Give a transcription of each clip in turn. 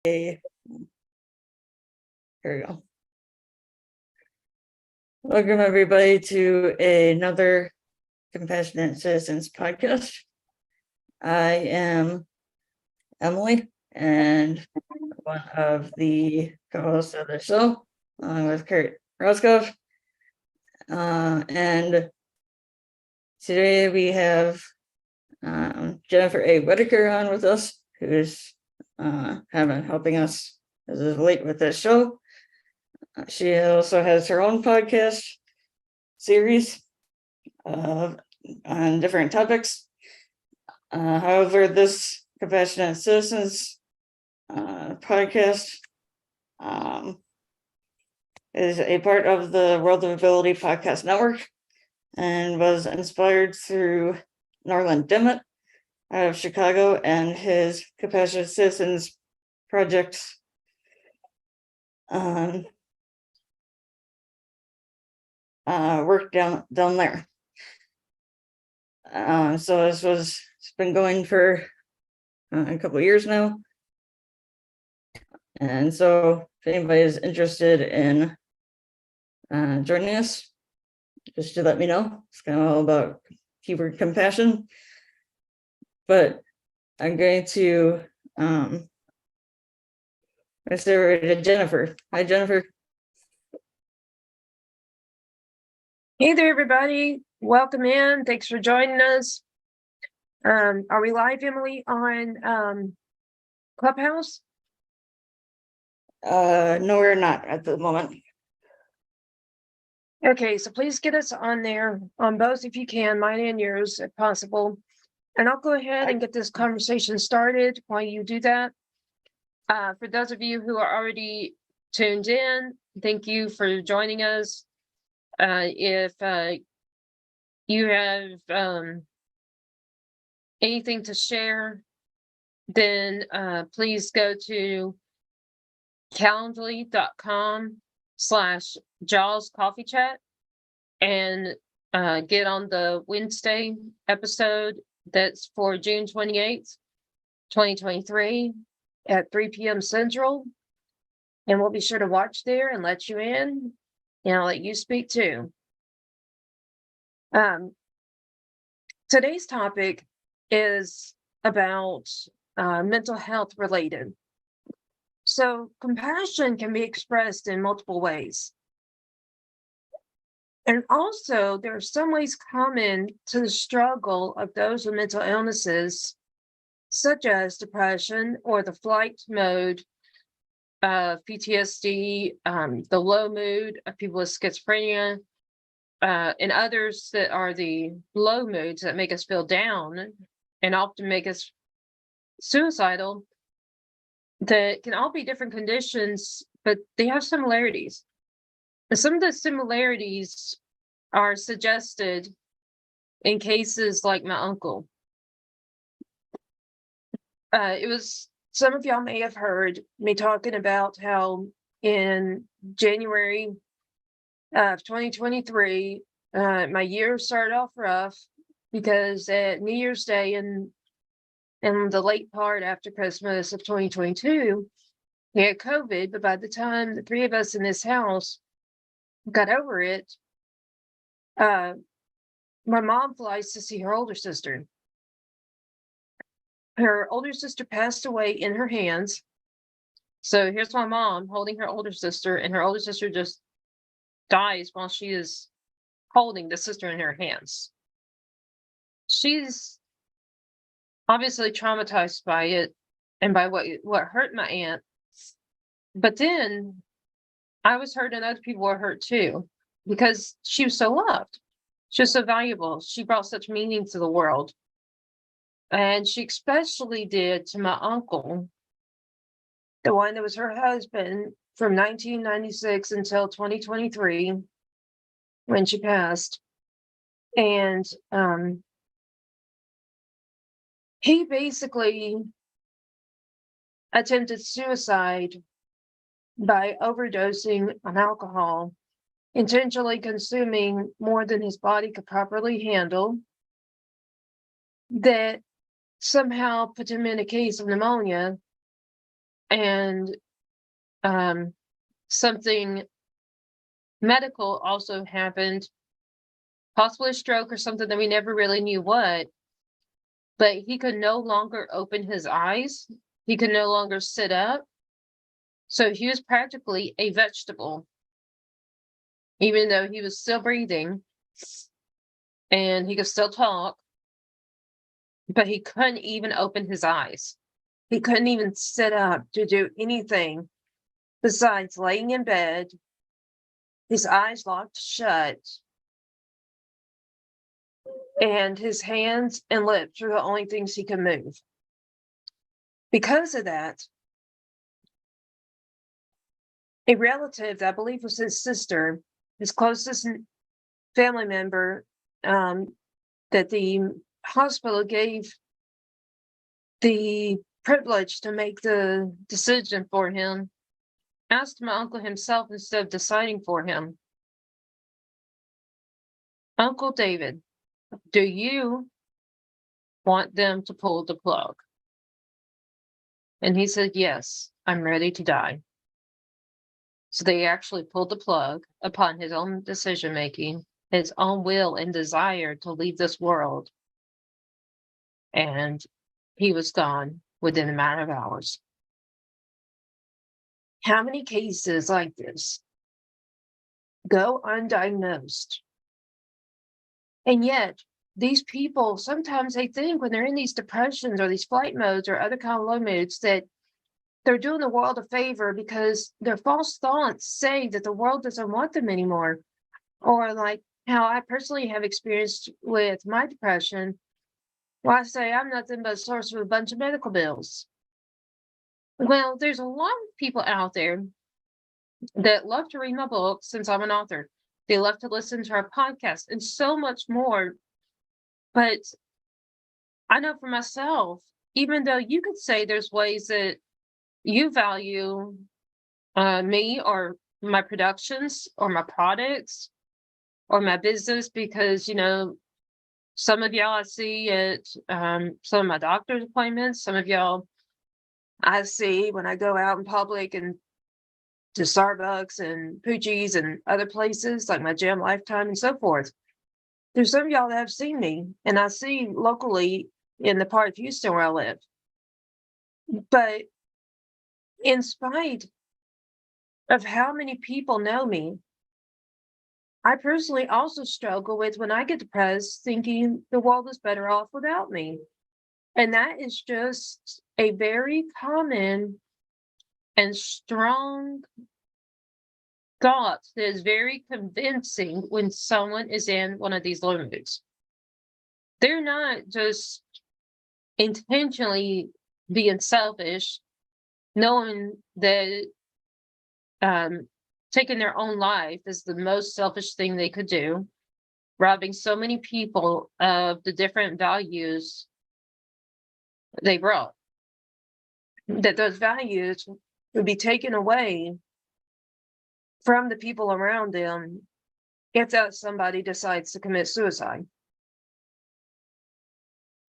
Here we go. Welcome everybody to another Compassionate Citizens podcast. I am Emily and one of the co-hosts of the show, along with Kurt Roscoe. And today we have Jennifer A. Whitaker on with us, who's been helping us as of late with this show. She also has her own podcast series on different topics. However, this Compassionate Citizens podcast is a part of the World of Ability Podcast Network and was inspired through Norland Dimmitt out of Chicago and his Compassionate Citizens project work down there. So it's been going for a couple of years now. And so if anybody is interested in joining us, just to let me know. It's kind of all about keyword compassion. But I'm going to let's over to Jennifer. Hi, Jennifer. Hey there, everybody. Welcome in. Thanks for joining us. Are we live, Emily, on Clubhouse? No, we're not at the moment. Okay, so please get us on there on both if you can, mine and yours if possible. And I'll go ahead and get this conversation started while you do that. For those of you who are already tuned in, thank you for joining us. If you have anything to share, then please go to calendly.com/Jaws Coffee Chat and get on the Wednesday episode that's for June 28th, 2023 at 3 p.m. Central. And we'll be sure to watch there and let you in. And I'll let you speak too. Today's topic is about mental health related. So compassion can be expressed in multiple ways. And also there are some ways common to the struggle of those with mental illnesses, such as depression or the flight mode of PTSD, the low mood of people with schizophrenia, and others that are the low moods that make us feel down and often make us suicidal, that can all be different conditions, but they have similarities. And some of the similarities are suggested in cases like my uncle. Some of y'all may have heard me talking about how in January of 2023, my year started off rough because at New Year's Day and in the late part after Christmas of 2022, we had COVID, but by the time the three of us in this house got over it, my mom flies to see her older sister. Her older sister passed away in her hands. So here's my mom holding her older sister, and her older sister just dies while she is holding the sister in her hands. She's obviously traumatized by it and by what hurt my aunt. But then I was hurt and other people were hurt too, because she was so loved. She was so valuable. She brought such meaning to the world. And she especially did to my uncle, the one that was her husband from 1996 until 2023, when she passed. And he basically attempted suicide by overdosing on alcohol, intentionally consuming more than his body could properly handle, that somehow put him in a case of pneumonia and something medical also happened, possibly a stroke or something that we never really knew what, but he could no longer open his eyes. He could no longer sit up. So he was practically a vegetable, even though he was still breathing and he could still talk, but he couldn't even open his eyes. He couldn't even sit up to do anything besides laying in bed, his eyes locked shut, and his hands and lips were the only things he could move. Because of that, a relative that I believe was his sister, his closest family member, that the hospital gave the privilege to make the decision for him, asked my uncle himself instead of deciding for him, "Uncle David, do you want them to pull the plug?" And he said, "Yes, I'm ready to die." So they actually pulled the plug upon his own decision making, his own will and desire to leave this world. And he was gone within a matter of hours. How many cases like this go undiagnosed? And yet, these people, sometimes they think when they're in these depressions or these flight modes or other kind of low moods that they're doing the world a favor because their false thoughts say that the world doesn't want them anymore. Or like how I personally have experienced with my depression, where I say I'm nothing but a source of a bunch of medical bills. Well, there's a lot of people out there that love to read my book since I'm an author. They love to listen to our podcast and so much more. But I know for myself, even though you could say there's ways that you value me or my productions or my products or my business, because, you know, some of y'all I see at some of my doctor's appointments, some of y'all I see when I go out in public and to Starbucks and Poochie's and other places like my gym, Lifetime, and so forth. There's some of y'all that have seen me, and I see locally in the part of Houston where I live. But in spite of how many people know me, I personally also struggle with when I get depressed, thinking the world is better off without me. And that is just a very common and strong thought that is very convincing when someone is in one of these low moods. They're not just intentionally being selfish, knowing that taking their own life is the most selfish thing they could do, robbing so many people of the different values they brought, that those values would be taken away from the people around them if that somebody decides to commit suicide.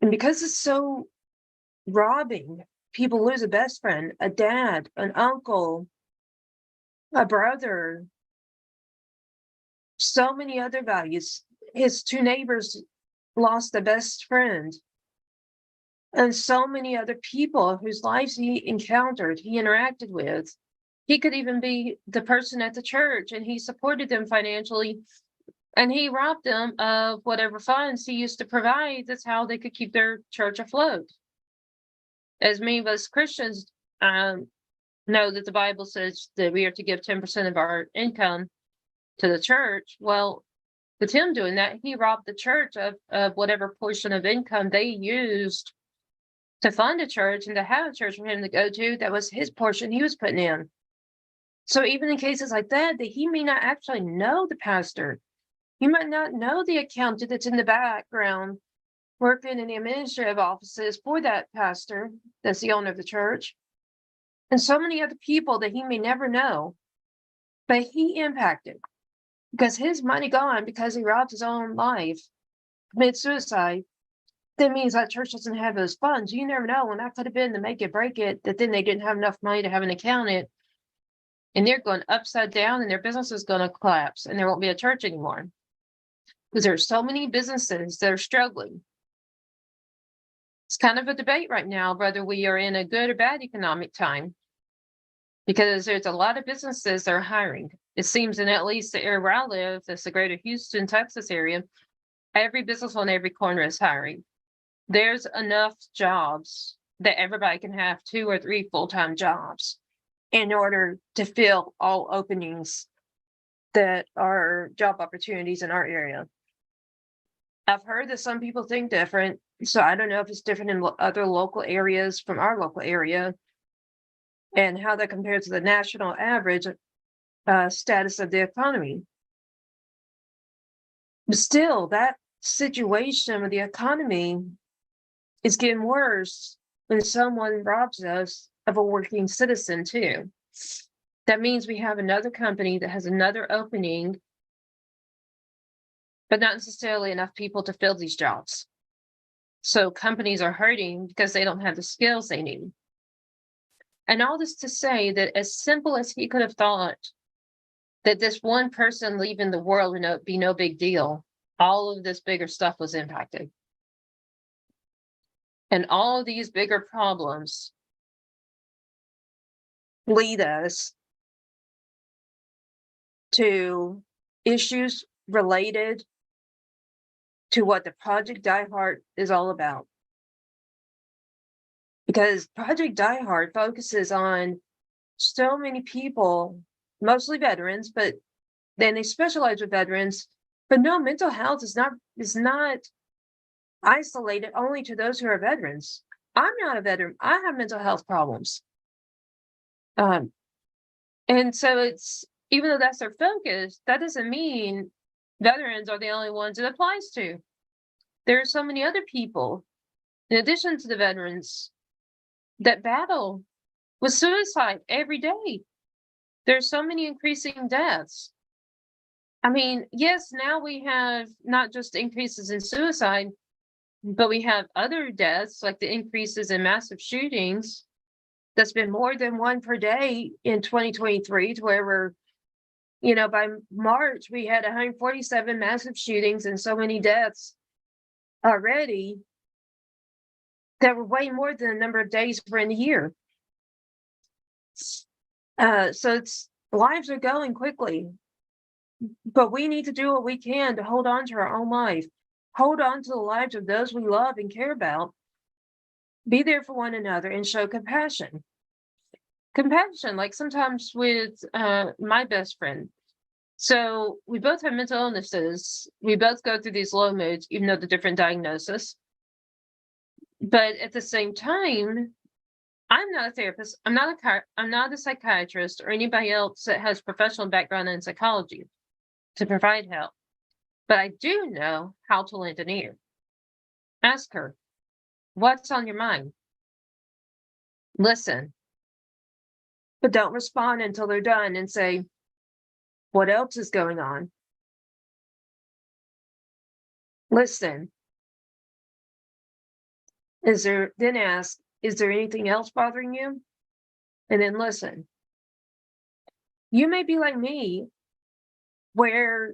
And because it's so robbing, people lose a best friend, a dad, an uncle, a brother, so many other values. His two neighbors lost a best friend, and so many other people whose lives he encountered, he interacted with. He could even be the person at the church, and he supported them financially, and he robbed them of whatever funds he used to provide. That's how they could keep their church afloat. As many of us Christians know that the Bible says that we are to give 10% of our income to the church. Well, with him doing that, he robbed the church of whatever portion of income they used to fund a church and to have a church for him to go to. That was his portion he was putting in. So even in cases like that he may not actually know the pastor. He might not know the accountant that's in the background working in the administrative offices for that pastor that's the owner of the church, and so many other people that he may never know, but he impacted because his money gone because he robbed his own life, committed suicide. that means that church doesn't have those funds. You never know when that could have been the make it break it, that then they didn't have enough money to have an accountant. And they're going upside down and their business is going to collapse and there won't be a church anymore. Because there's so many businesses that are struggling. It's kind of a debate right now whether we are in a good or bad economic time. Because there's a lot of businesses that are hiring. It seems in at least the area where I live, that's the greater Houston, Texas area, every business on every corner is hiring. There's enough jobs that everybody can have 2 or 3 full-time jobs in order to fill all openings that are job opportunities in our area. I've heard that some people think different, so I don't know if it's different in other local areas from our local area and how that compares to the national average status of the economy. But still, that situation with the economy is getting worse when someone robs us of a working citizen too. That means we have another company that has another opening, but not necessarily enough people to fill these jobs. So companies are hurting because they don't have the skills they need. And all this to say that as simple as he could have thought that this one person leaving the world would be no big deal, all of this bigger stuff was impacted. And all of these bigger problems lead us to issues related to what the Project Die Hard is all about. Because Project Die Hard focuses on so many people, mostly veterans, but then they specialize with veterans. But no, mental health is not isolated only to those who are veterans. I'm not a veteran. I have mental health problems. And so it's, even though that's their focus, that doesn't mean veterans are the only ones it applies to. There are so many other people, in addition to the veterans, that battle with suicide every day. There's so many increasing deaths. I mean, yes, now we have not just increases in suicide, but we have other deaths, like the increases in massive shootings. That's been more than 1 per day in 2023, to where we're, by March, we had 147 massive shootings and so many deaths already that were way more than the number of days we're in the year. So lives are going quickly, but we need to do what we can to hold on to our own life, hold on to the lives of those we love and care about, be there for one another, and show compassion. Compassion, like sometimes with my best friend. So we both have mental illnesses. We both go through these low moods, even though the different diagnosis. But at the same time, I'm not a therapist. I'm not a psychiatrist or anybody else that has professional background in psychology to provide help. But I do know how to lend an ear. Ask her, what's on your mind? Listen. But don't respond until they're done and say, what else is going on? Listen. Then ask, is there anything else bothering you? And then listen. You may be like me, where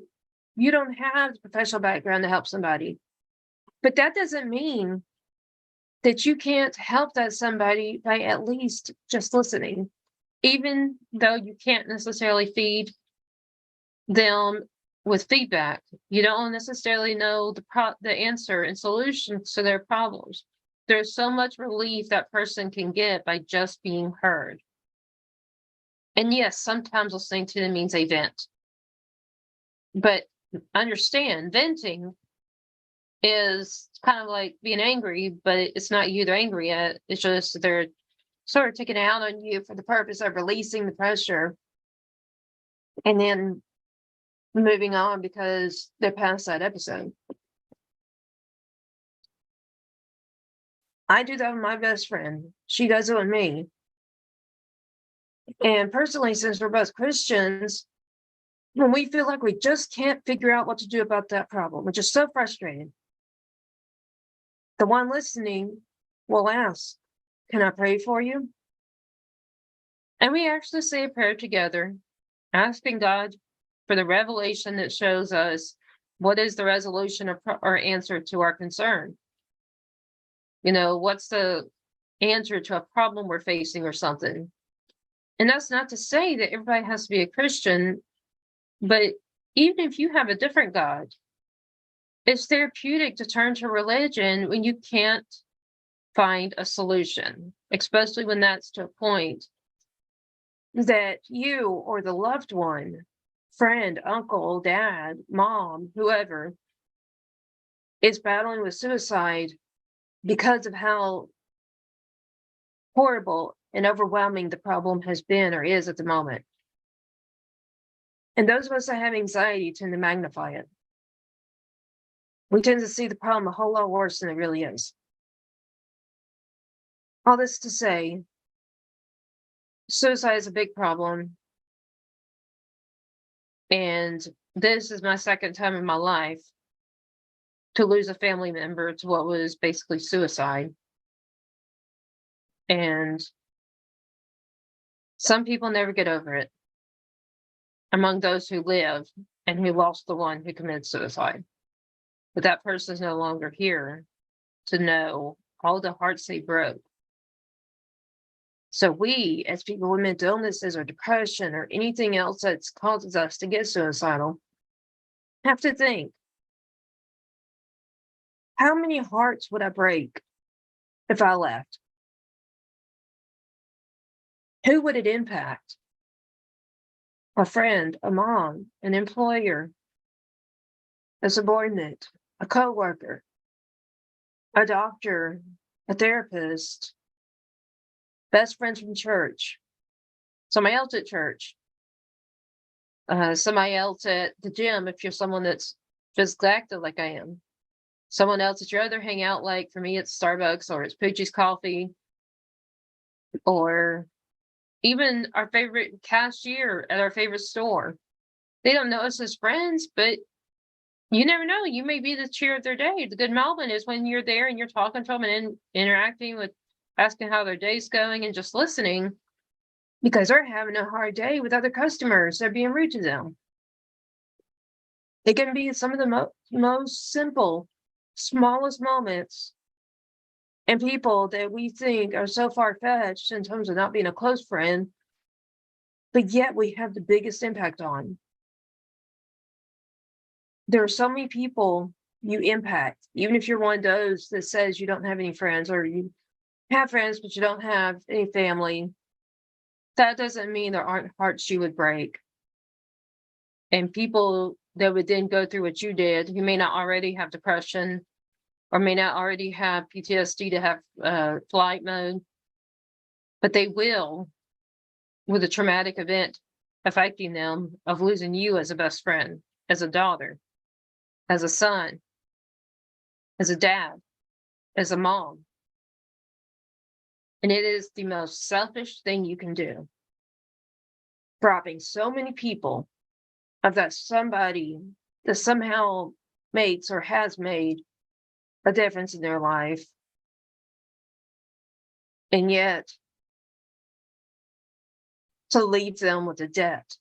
you don't have the professional background to help somebody, but that doesn't mean that you can't help that somebody by at least just listening, even though you can't necessarily feed them with feedback. You don't necessarily know the answer and solutions to their problems. There's so much relief that person can get by just being heard. And yes, sometimes listening to them means a vent. But understand, venting is kind of like being angry, but it's not you they're angry at. It's just they're sort of taking it out on you for the purpose of releasing the pressure and then moving on because they're past that episode. I do that with my best friend. She does it with me. And personally, since we're both Christians, when we feel like we just can't figure out what to do about that problem, which is so frustrating, the one listening will ask, "Can I pray for you?" And we actually say a prayer together, asking God for the revelation that shows us what is the resolution or answer to our concern. What's the answer to a problem we're facing or something. And that's not to say that everybody has to be a Christian, but even if you have a different God, it's therapeutic to turn to religion when you can't find a solution, especially when that's to a point that you or the loved one, friend, uncle, dad, mom, whoever, is battling with suicide because of how horrible and overwhelming the problem has been or is at the moment. And those of us that have anxiety tend to magnify it. We tend to see the problem a whole lot worse than it really is. All this to say, suicide is a big problem. And this is my second time in my life to lose a family member to what was basically suicide. And some people never get over it among those who live and who lost the one who committed suicide. But that person is no longer here to know all the hearts they broke. So we, as people with mental illnesses or depression or anything else that causes us to get suicidal, have to think, how many hearts would I break if I left? Who would it impact? A friend, a mom, an employer, a subordinate, a coworker, a doctor, a therapist, best friends from church, somebody else at church, somebody else at the gym if you're someone that's physically active like I am, someone else that you rather hang out, like for me it's Starbucks or it's Poochie's Coffee, or even our favorite cashier at our favorite store. They don't know us as friends, but you never know. You may be the cheer of their day. The good moment is when you're there and you're talking to them and interacting with, asking how their day's going and just listening, because they're having a hard day with other customers. They're being rude to them. It can be some of the most simple, smallest moments, and people that we think are so far-fetched in terms of not being a close friend, but yet we have the biggest impact on. There are so many people you impact, even if you're one of those that says you don't have any friends, or you have friends but you don't have any family. That doesn't mean there aren't hearts you would break. And people that would then go through what you did, who may not already have depression or may not already have PTSD to have flight mode, but they will, with a traumatic event affecting them of losing you as a best friend, as a daughter, as a son, as a dad, as a mom. And it is the most selfish thing you can do, robbing so many people of that somebody that somehow makes or has made a difference in their life. And yet, to leave them with a debt,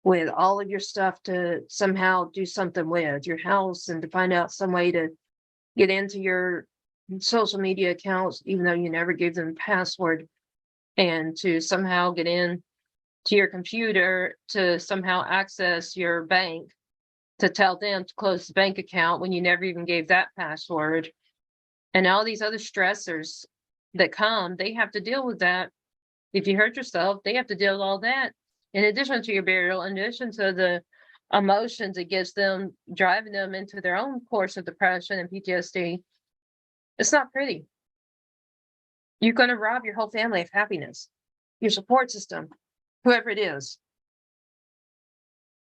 with all of your stuff to somehow do something with your house, and to find out some way to get into your social media accounts, even though you never gave them a password, and to somehow get in to your computer to somehow access your bank, to tell them to close the bank account when you never even gave that password. And all these other stressors that come, they have to deal with that. If you hurt yourself, they have to deal with all that. In addition to your burial, in addition to the emotions it gives them, driving them into their own course of depression and PTSD. It's not pretty. You're going to rob your whole family of happiness, your support system, whoever it is.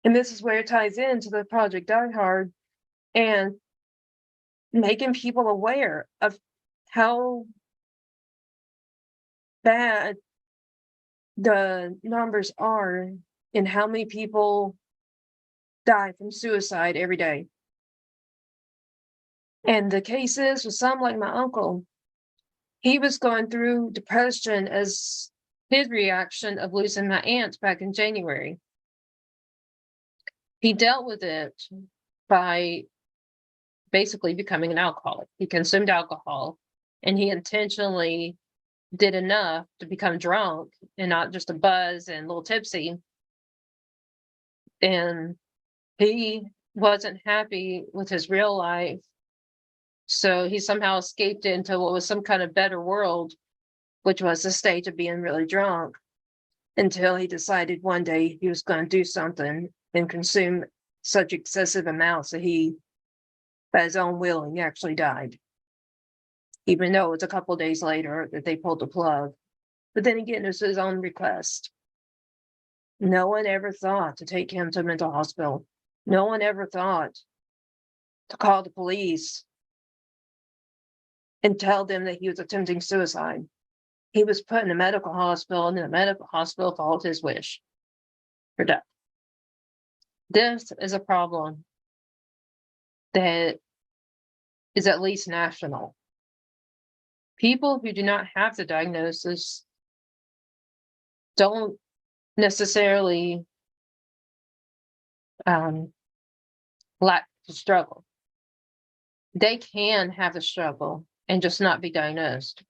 And this is where it ties into the Project Die Hard and making people aware of how bad the numbers are and how many people die from suicide every day. And the case is with some like my uncle, he was going through depression as his reaction of losing my aunt back in January. He dealt with it by basically becoming an alcoholic. He consumed alcohol and he intentionally did enough to become drunk and not just a buzz and a little tipsy. And he wasn't happy with his real life. So he somehow escaped into what was some kind of better world, which was the stage of being really drunk, until he decided one day he was going to do something and consume such excessive amounts that he, by his own will, he actually died. Even though it was a couple of days later that they pulled the plug. But then again, it was his own request. No one ever thought to take him to a mental hospital. No one ever thought to call the police and tell them that he was attempting suicide. He was put in a medical hospital, and the medical hospital followed his wish for death. This is a problem that is at least national. People who do not have the diagnosis don't necessarily lack the struggle. They can have the struggle and just not be diagnosed.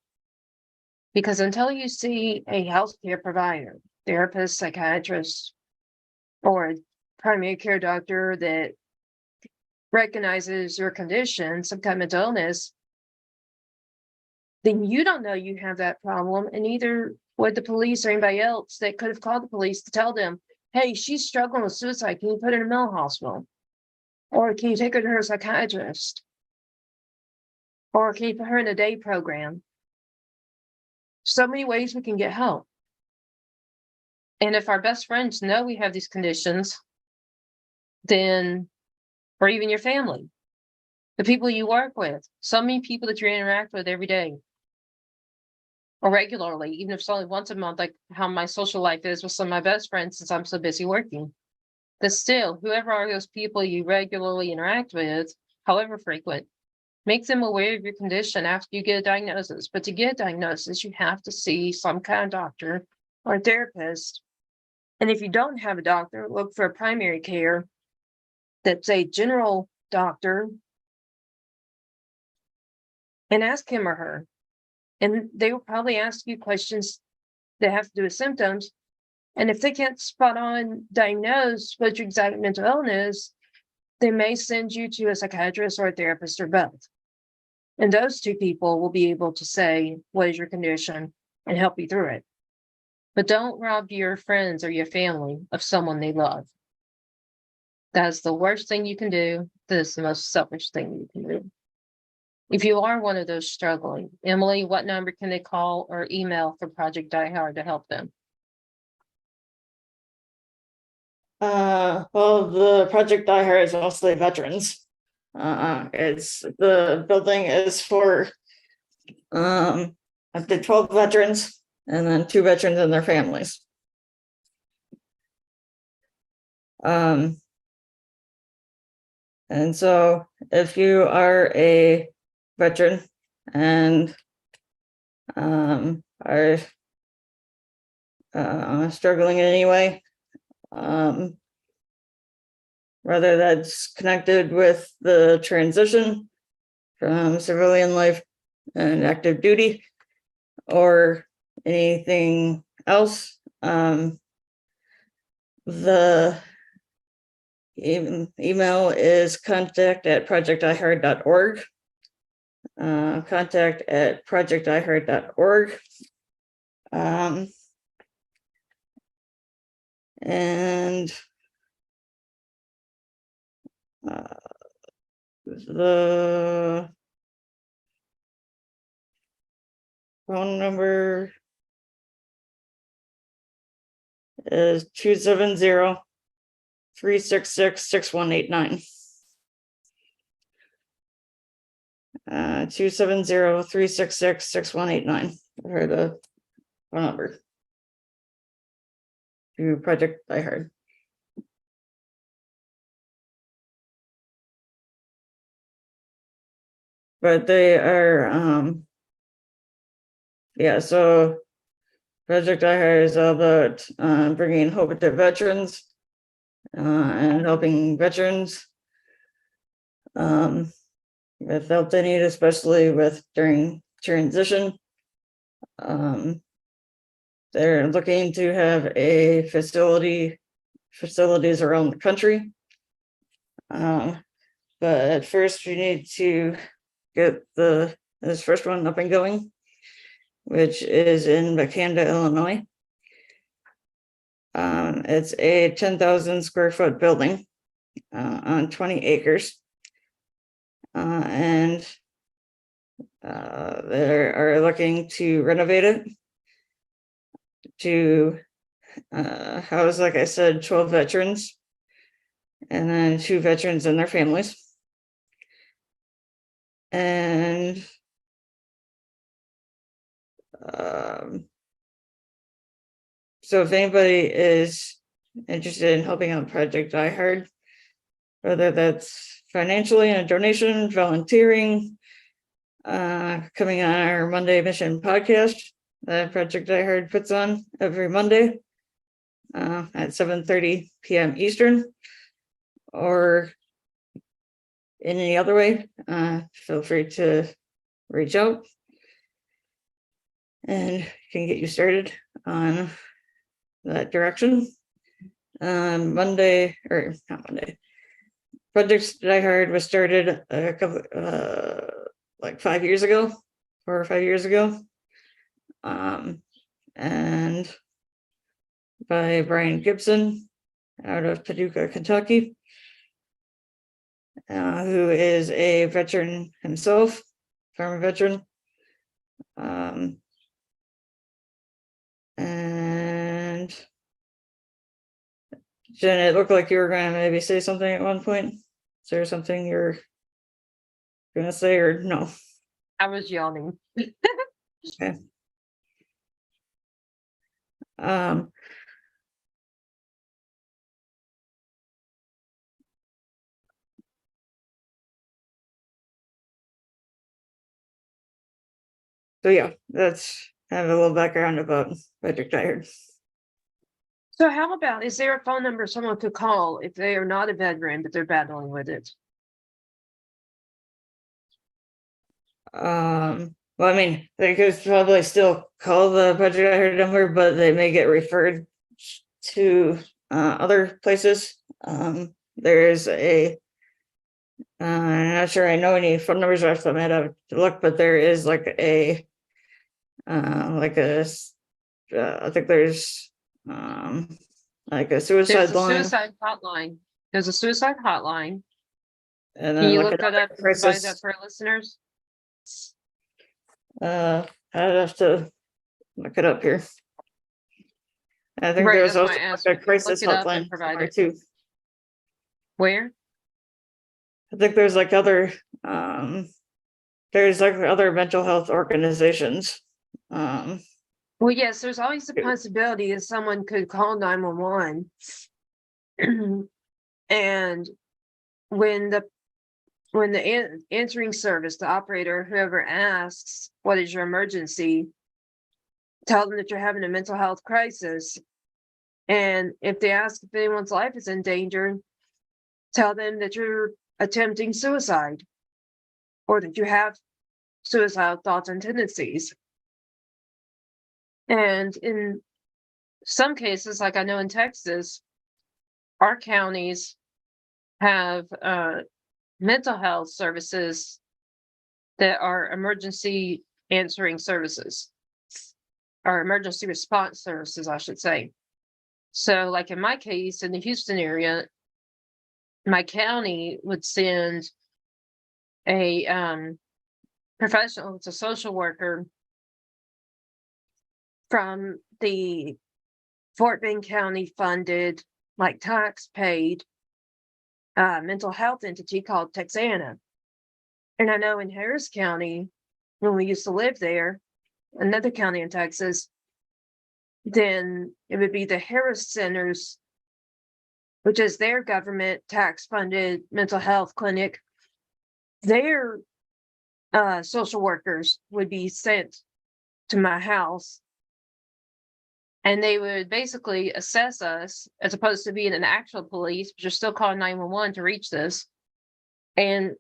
Because until you see a healthcare provider, therapist, psychiatrist, or a primary care doctor that recognizes your condition, some kind of mental illness, then you don't know you have that problem, and neither would the police or anybody else that could have called the police to tell them, hey, she's struggling with suicide. Can you put her in a mental hospital? Or can you take her to her psychiatrist? Or can you put her in a day program? So many ways we can get help. And if our best friends know we have these conditions, then, or even your family, the people you work with, so many people that you interact with every day or regularly, even if it's only once a month, like how my social life is with some of my best friends since I'm so busy working. But still, whoever are those people you regularly interact with, however frequent, make them aware of your condition after you get a diagnosis. But to get a diagnosis, you have to see some kind of doctor or a therapist. And if you don't have a doctor, look for a primary care that's a general doctor and ask him or her. And they will probably ask you questions that have to do with symptoms. And if they can't spot on diagnose what your exact mental illness, they may send you to a psychiatrist or a therapist or both. And those two people will be able to say, what is your condition, and help you through it. But don't rob your friends or your family of someone they love. That's the worst thing you can do. That is the most selfish thing you can do. If you are one of those struggling, Emily, what number can they call or email for Project Die Hard to help them? Well, the Project Die Hard is mostly veterans. It's the building is for up to 12 veterans and then 2 veterans and their families. And so if you are a veteran and are struggling in any way, whether that's connected with the transition from civilian life and active duty or anything else, the email is contact@projectdiehard.org. Contact@projectdiehard.org. And the phone number is 270-366-6189. 270-366-6189 for the phone number to Project Die Hard. but they are, yeah, so Project I Heart is all about bringing hope to veterans and helping veterans with help they need, especially with during transition. They're looking to have a facilities around the country. But first we need to get this first one up and going, which is in Wakanda, Illinois. It's a 10,000 square foot building on 20 acres. And they are looking to renovate it to house, like I said, 12 veterans and then 2 veterans and their families. And so if anybody is interested in helping out Project I Heart, whether that's financially in a donation, volunteering, coming on our Monday Mission podcast that Project I Heart puts on every Monday at 7:30 p.m. Eastern, or in any other way, feel free to reach out and can get you started on that direction. Monday, or not Monday, Project I Heart was started a couple, like 5 years ago, 4 or 5 years ago. And by Brian Gibson out of Paducah, Kentucky, who is a veteran himself, former veteran. And Jen, it looked like you were going to maybe say something at one point. Is there something you're going to say, or no? I was yawning. Okay. So yeah, that's kind of a little background about Project I Heart. So how about, is there a phone number someone could call if they are not a veteran, but they're battling with it? Well, I mean, they could probably still call the Project I Heart number, but they may get referred to other places. There's a I'm not sure I know any phone numbers off the top of my head. I have to look, but there is like a I think there's like a suicide There's a line, suicide hotline. There's a suicide hotline. and Can then you look look it up. that up and provide that for our listeners? I'd have to look it up here. I think Right, there's that's why also I asked. like a Look crisis it up and hotline provide somewhere it. too. Where? I think there's like other mental health organizations. Well, yes, there's always the possibility that someone could call 911. And when the answering service, the operator, whoever asks, what is your emergency? Tell them that you're having a mental health crisis. And if they ask if anyone's life is in danger, tell them that you're attempting suicide or that you have suicidal thoughts and tendencies. And in some cases, like I know in Texas, our counties have mental health services that are emergency answering services, or emergency response services, I should say. So like in my case, in the Houston area, my county would send a professional, it's a social worker from the Fort Bend County funded, like tax paid mental health entity called Texana. And I know in Harris County, when we used to live there, another county in Texas, then it would be the Harris Centers, which is their government tax funded mental health clinic. Their social workers would be sent to my house. And they would basically assess us as opposed to being an actual police, but you're still calling 911 to reach this. And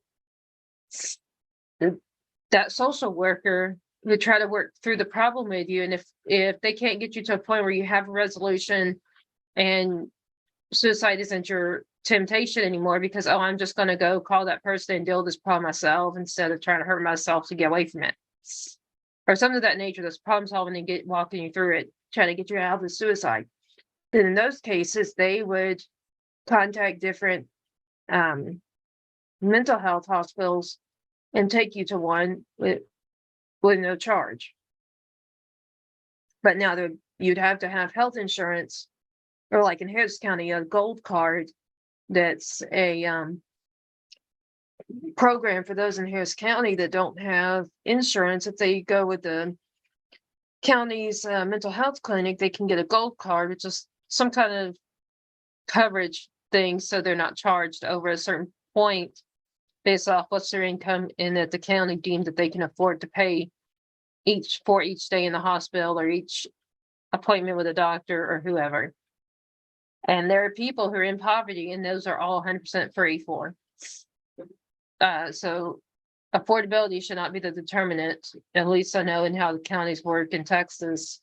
that social worker would try to work through the problem with you. And if they can't get you to a point where you have a resolution and suicide isn't your temptation anymore because, oh, I'm just going to go call that person and deal with this problem myself instead of trying to hurt myself to get away from it. Or something of that nature that's problem solving and walking you through it, trying to get you out of the suicide. Then in those cases, they would contact different mental health hospitals and take you to one with no charge. But now you'd have to have health insurance, or like in Harris County, a gold card that's a program for those in Harris County that don't have insurance. If they go with the county's mental health clinic, they can get a gold card, which is some kind of coverage thing, so they're not charged over a certain point based off what's their income, and that the county deemed that they can afford to pay for each day in the hospital or each appointment with a doctor or whoever. And there are people who are in poverty, and those are all 100% free for. So affordability should not be the determinant, at least I know in how the counties work in Texas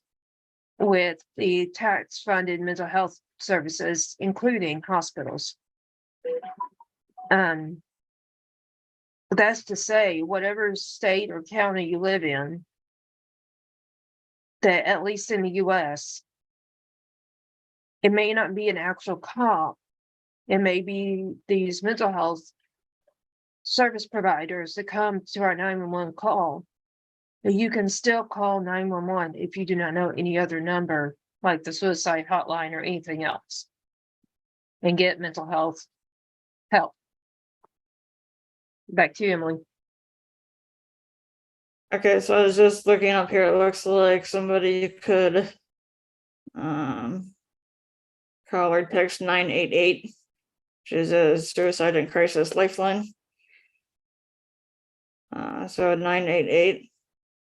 with the tax-funded mental health services, including hospitals. That's to say, whatever state or county you live in, that at least in the US, it may not be an actual cop. It may be these mental health service providers that come to our 911 call. But you can still call 911 if you do not know any other number, like the suicide hotline or anything else, and get mental health help. Back to you, Emily. Okay, so I was just looking up here. It looks like somebody could call or text 988, which is a suicide and crisis lifeline. So 988.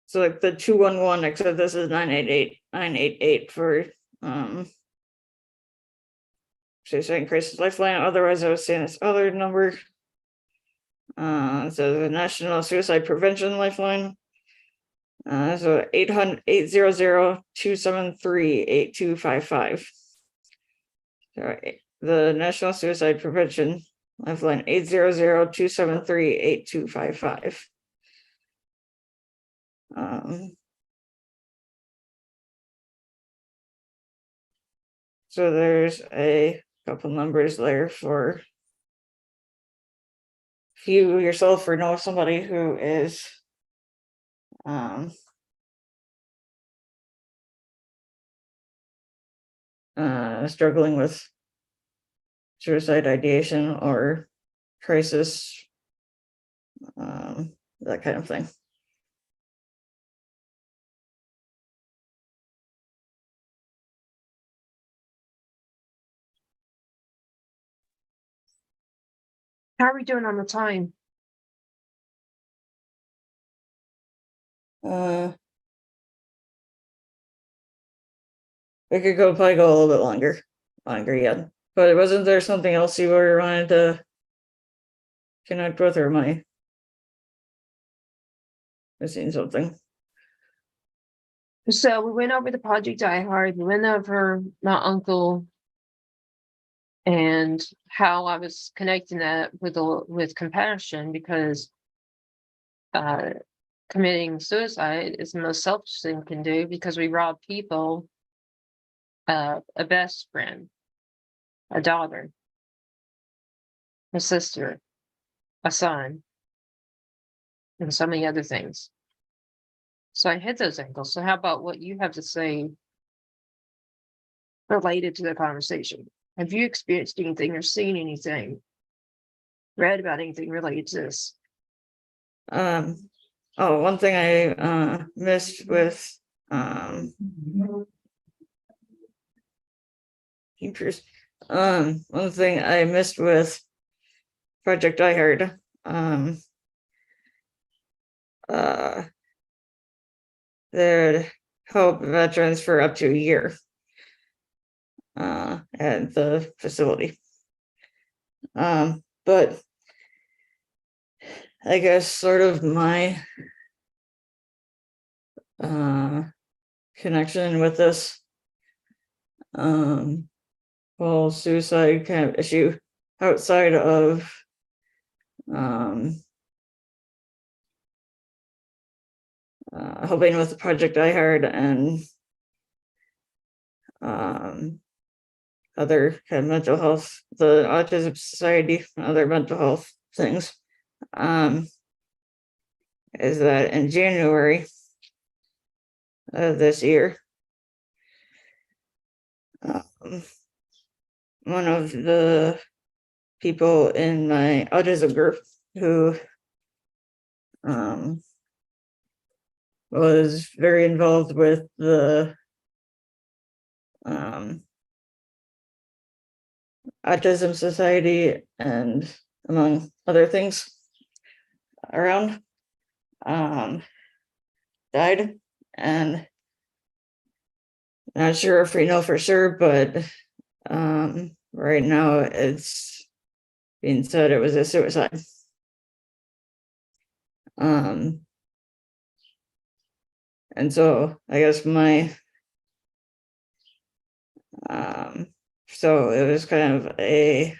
So like the 211, except this is 988 for suicide and crisis lifeline. Otherwise, I was saying this other number. So the National Suicide Prevention Lifeline. So 800-273-8255. So the National Suicide Prevention Lifeline, 800-273-8255. So there's a couple numbers there for if you yourself or know somebody who is struggling with suicide ideation or crisis, that kind of thing. How are we doing on the time? We could probably go a little bit longer yet. But wasn't there something else you were wanted to connect with, or am I missing something? So we went over the Project Die Hard. We went over my uncle and how I was connecting that with compassion, because committing suicide is the most selfish thing we can do, because we rob people, a best friend, a daughter, a sister, a son, and so many other things. So I hit those angles. So how about what you have to say related to the conversation? Have you experienced anything or seen anything, read about anything related to this? Oh, one thing I missed with one thing I missed with Project Die Hard, they'd help veterans for up to a year at the facility. But I guess sort of my connection with this whole suicide kind of issue outside of helping with the Project I Heart and other kind of mental health, the Autism Society, and other mental health things, is that in January of this year, one of the people in my autism group who was very involved with the Autism Society and among other things around, died, and not sure if we know for sure, but right now it's being said it was a suicide. And so I guess my so it was kind of a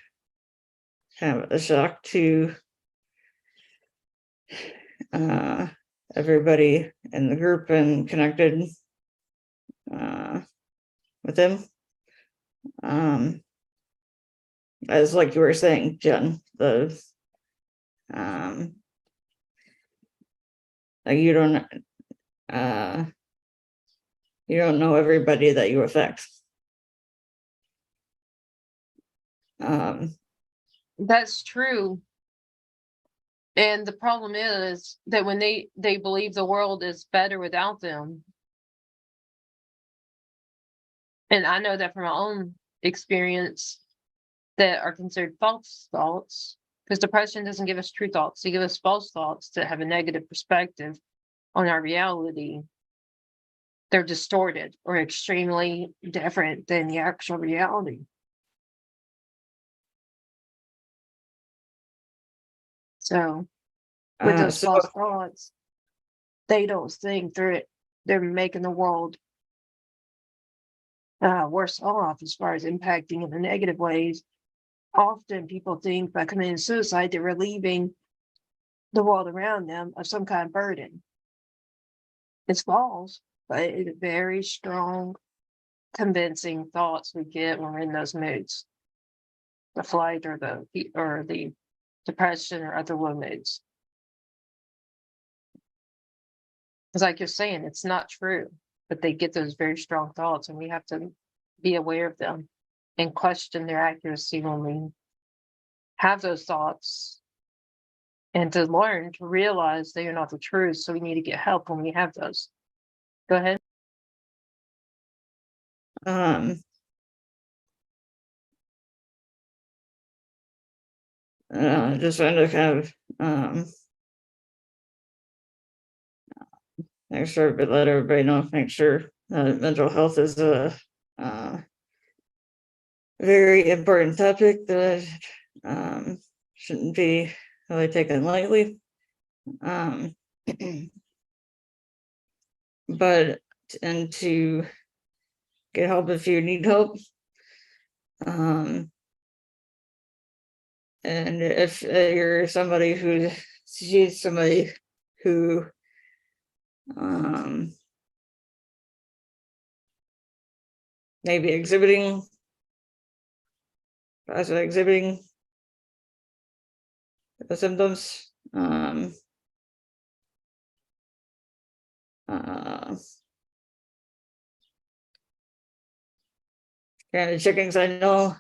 shock to everybody in the group and connected with him. As like you were saying, Jen, the like you don't know everybody that you affect. That's true. And the problem is that when they believe the world is better without them. And I know that from my own experience, that are considered false thoughts, because depression doesn't give us true thoughts. They give us false thoughts that have a negative perspective on our reality. They're distorted or extremely different than the actual reality. So with those false thoughts, they don't think they're making the world worse off as far as impacting in the negative ways. Often people think by committing suicide, they're relieving the world around them of some kind of burden. It's false, but it's very strong, convincing thoughts we get when we're in those moods. The flight or the depression or other low moods. It's like you're saying, it's not true, but they get those very strong thoughts, and we have to be aware of them and question their accuracy when we have those thoughts, and to learn to realize they are not the truth. So we need to get help when we have those. Go ahead. Just trying to kind of make sure, but let everybody know, make sure mental health is a very important topic that shouldn't be really taken lightly. But and to get help if you need help. And if you're somebody who sees somebody who maybe exhibiting the symptoms, kind of chickens, I know,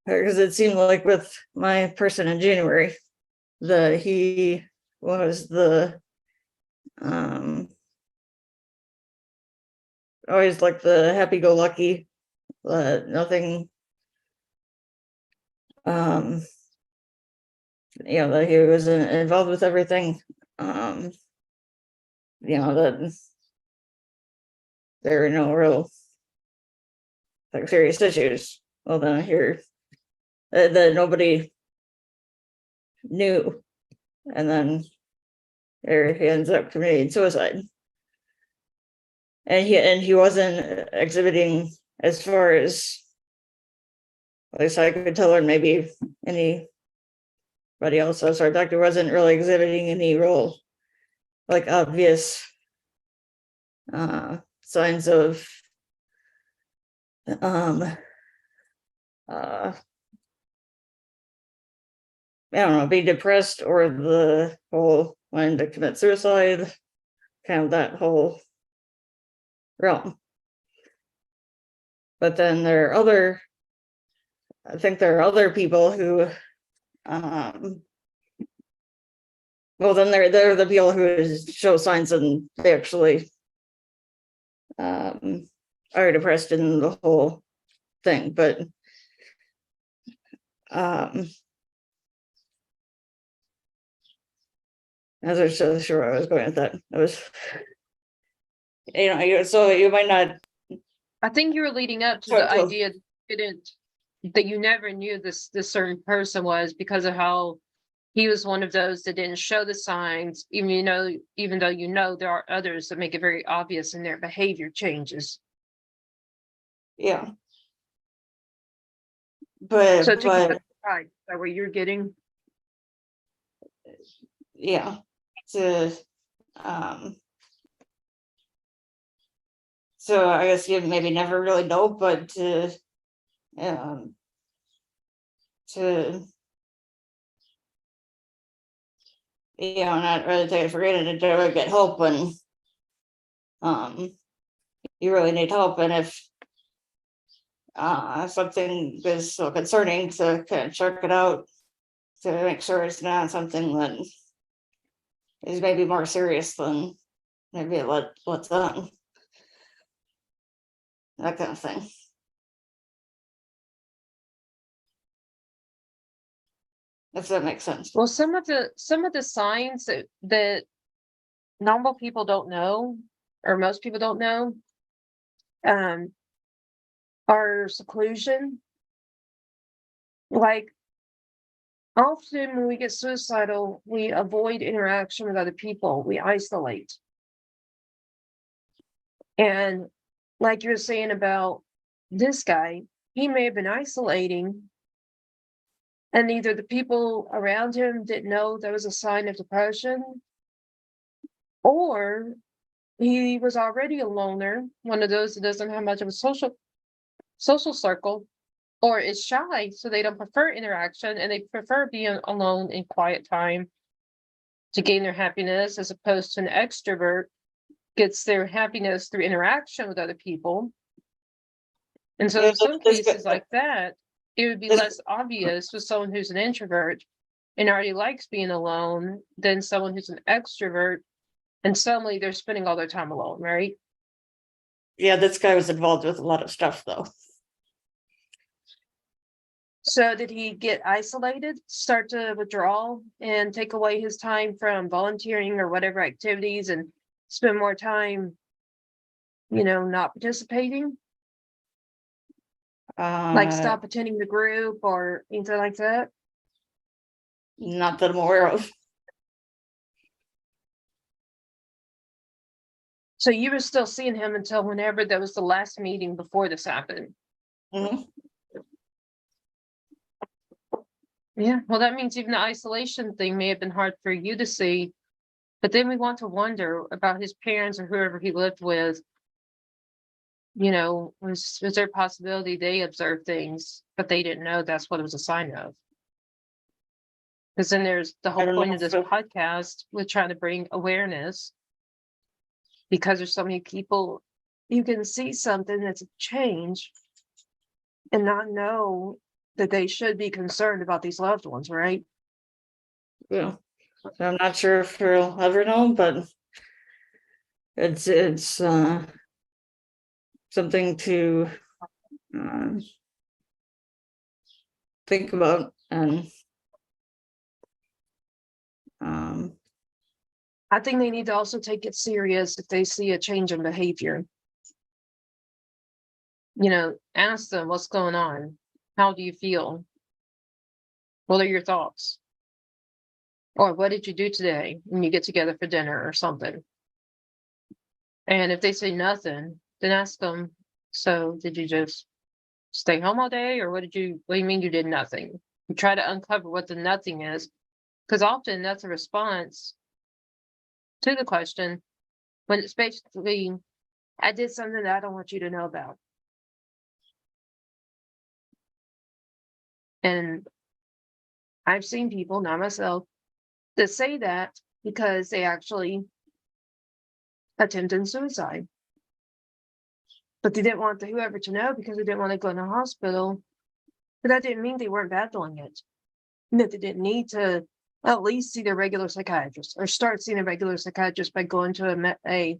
because it seemed like with my person in January that he was the always like the happy-go-lucky, nothing that he was involved with everything. That there were no real like serious issues. Well, then here that nobody knew, and then there he ends up committing suicide. And he wasn't exhibiting, as far as at least I could tell, or maybe anybody else. Our doctor wasn't really exhibiting any real like obvious signs of I don't know, be depressed or the whole wanting to commit suicide, kind of that whole realm. But then I think there are other people who, well, then they're the people who show signs and they actually are depressed in the whole thing. But as I was so sure I was going with that. It was, so you might not. I think you were leading up to Sure, the sure. idea that you never knew this certain person was because of how he was one of those that didn't show the signs, even though there are others that make it very obvious in their behavior changes. Yeah. But So to get right, is that what you're getting? yeah, so I guess you maybe never really know, but to not really take it for granted and to really get help when you really need help. And if something is so concerning, to kind of check it out to make sure it's not something that is maybe more serious than maybe what's on. That kind of thing. If that makes sense. Well, some of the signs that normal people don't know, or most people don't know, are seclusion. Like, often when we get suicidal, we avoid interaction with other people, we isolate. And like you were saying about this guy, he may have been isolating, and either the people around him didn't know there was a sign of depression, or he was already a loner, one of those that doesn't have much of a social circle, or is shy, so they don't prefer interaction and they prefer being alone in quiet time to gain their happiness, as opposed to an extrovert gets their happiness through interaction with other people. And so in some cases like that, it would be less obvious with someone who's an introvert and already likes being alone than someone who's an extrovert and suddenly they're spending all their time alone, right? Yeah, this guy was involved with a lot of stuff though. So did he get isolated, start to withdraw and take away his time from volunteering or whatever activities and spend more time, not participating? Like stop attending the group or anything like that? Not that I'm aware of. So you were still seeing him until whenever that was the last meeting before this happened? Mm-hmm. Yeah, well, that means even the isolation thing may have been hard for you to see, but then we want to wonder about his parents or whoever he lived with. Was there a possibility they observed things, but they didn't know that's what it was a sign of? Because then there's the whole point of this podcast with trying to bring awareness, because there's so many people, you can see something that's a change and not know that they should be concerned about these loved ones, right? Yeah, I'm not sure if we'll ever know, but it's something to think about and I think they need to also take it serious if they see a change in behavior. Ask them what's going on. How do you feel? What are your thoughts? Or what did you do today when you get together for dinner or something? And if they say nothing, then ask them, so did you just stay home all day, or what do you mean you did nothing? You try to uncover what the nothing is, because often that's a response to the question when it's basically, I did something that I don't want you to know about. And I've seen people, not myself, that say that because they actually attempted suicide. But they didn't want whoever to know because they didn't want to go in the hospital. But that didn't mean they weren't battling it. That they didn't need to at least see their regular psychiatrist or start seeing a regular psychiatrist by going to a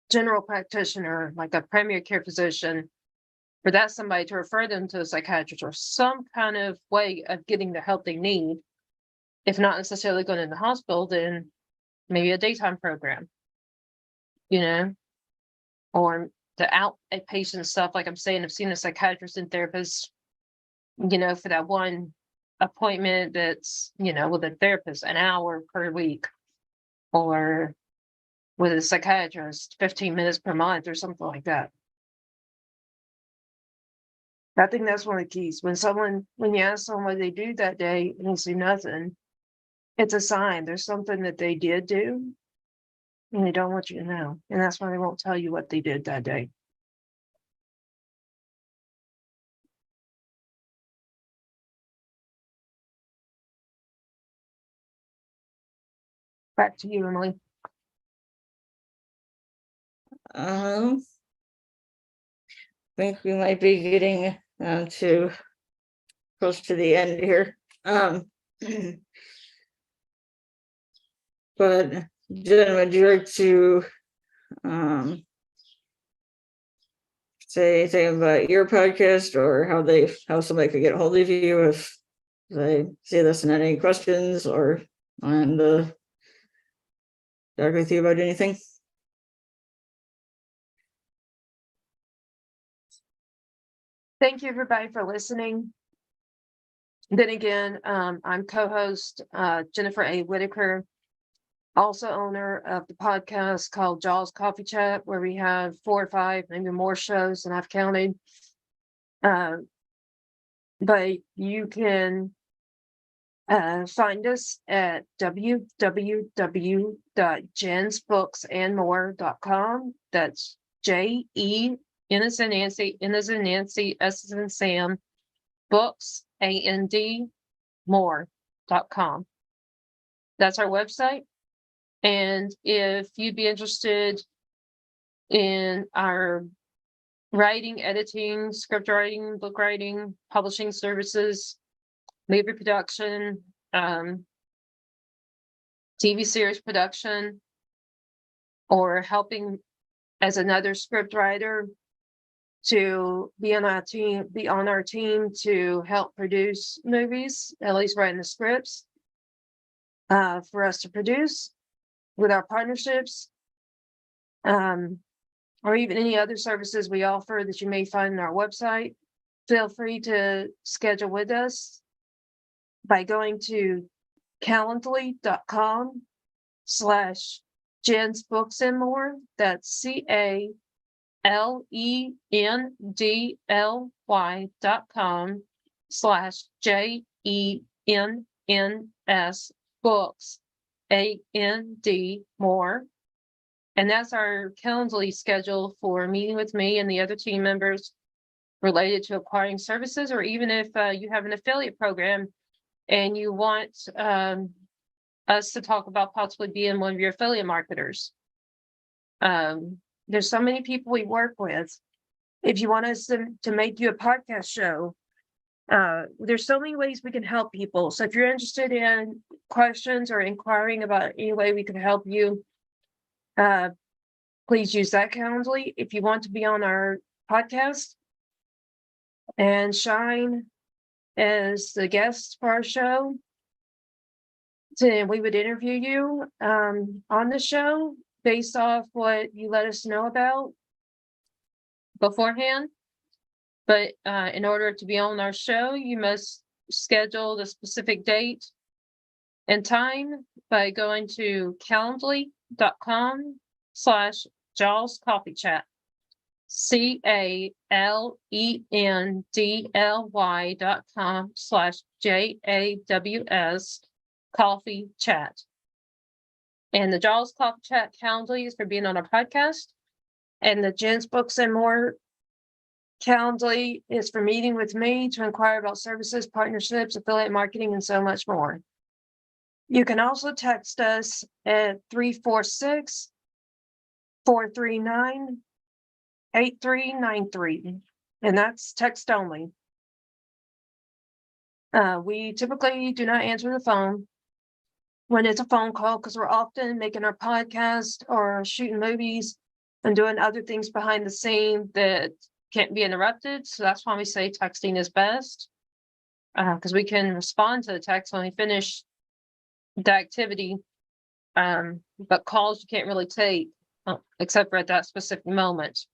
general practitioner, like a primary care physician, for that somebody to refer them to a psychiatrist or some kind of way of getting the help they need. If not necessarily going in the hospital, then maybe a daytime program, or the outpatient stuff. Like I'm saying, I've seen a psychiatrist and therapist, for that one appointment that's, with a therapist, an hour per week, or with a psychiatrist, 15 minutes per month or something like that. I think that's one of the keys. When you ask someone what they do that day and they say nothing, it's a sign there's something that they did do and they don't want you to know. And that's why they won't tell you what they did that day. Back to you, Emily. I think we might be getting to close to the end here. But Jen, would you like to say anything about your podcast or how somebody could get a hold of you if they see this and had any questions or want to talk with you about anything? Thank you, everybody, for listening. Then again, I'm co-host Jennifer A. Whitaker, also owner of the podcast called Jaws Coffee Chat, where we have 4 or 5, maybe more shows than I've counted. But you can find us at www.jensbooksandmore.com. That's J-E, N as in Nancy, N as in Nancy, S as in Sam, books, A-N-D, more.com. That's our website. And if you'd be interested in our writing, editing, script writing, book writing, publishing services, movie production, TV series production, or helping as another script writer to be on our team to help produce movies, at least writing the scripts for us to produce with our partnerships, or even any other services we offer that you may find on our website, feel free to schedule with us by going to calendly.com/Jen's Books and More. That's CALENDLY.com/JENNS Books AND More. And that's our Calendly schedule for meeting with me and the other team members related to acquiring services, or even if you have an affiliate program and you want us to talk about possibly being one of your affiliate marketers. There's so many people we work with. If you want us to make you a podcast show, there's so many ways we can help people. So if you're interested in questions or inquiring about any way we can help you, please use that Calendly. If you want to be on our podcast and shine as the guest for our show, then we would interview you on the show based off what you let us know about beforehand. But in order to be on our show, you must schedule the specific date and time by going to calendly.com/Jaws Coffee Chat. CALENDLY.com/JAWS Coffee Chat. And the Jaws Coffee Chat Calendly is for being on our podcast. And the Jen's Books and More Calendly is for meeting with me to inquire about services, partnerships, affiliate marketing, and so much more. You can also text us at 346-439-8393, and that's text only. We typically do not answer the phone when it's a phone call because we're often making our podcast or shooting movies and doing other things behind the scene that can't be interrupted. So that's why we say texting is best, because we can respond to the text when we finish the activity. But calls you can't really take except for at that specific moment.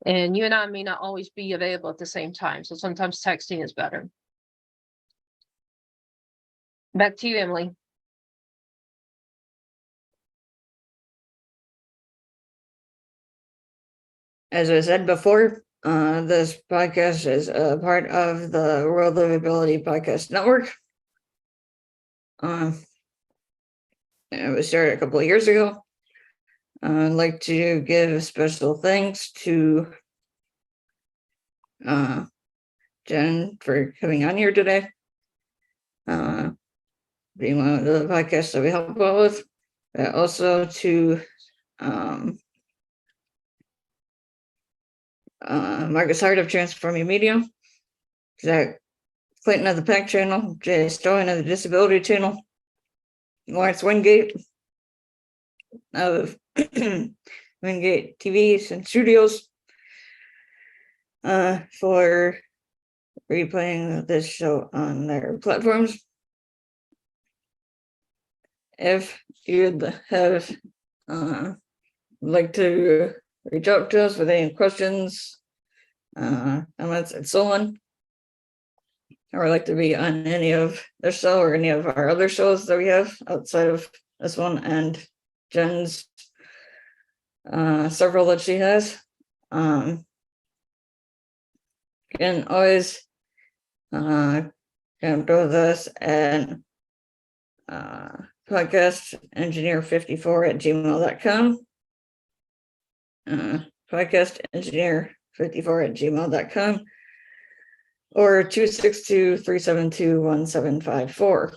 And you and I may not always be available at the same time. So sometimes texting is better. Back to you, Emily. As I said before, this podcast is a part of the World of Ability Podcast Network. It was started a couple of years ago. I'd like to give special thanks to Jen for coming on here today. Being one of the podcasts that we help out with. Also to Marcus Hart of Transforming Media, Zach Clinton of the PAC channel, Jay Stoyan of the Disability channel, Lawrence Wingate of Wingate TVs and Studios for replaying this show on their platforms. If you'd have like to reach out to us with any questions, comments, and so on, or like to be on any of their show or any of our other shows that we have outside of this one and Jen's several that she has, can always come with us at podcastengineer54@gmail.com. Podcastengineer54@gmail.com or 262-372-1754.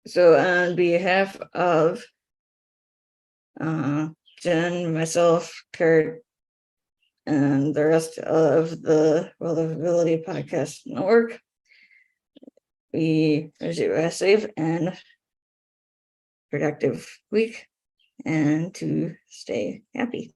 So on behalf of Jen, myself, Kurt, and the rest of the World of Ability Podcast Network, we wish you a safe and productive week and to stay happy.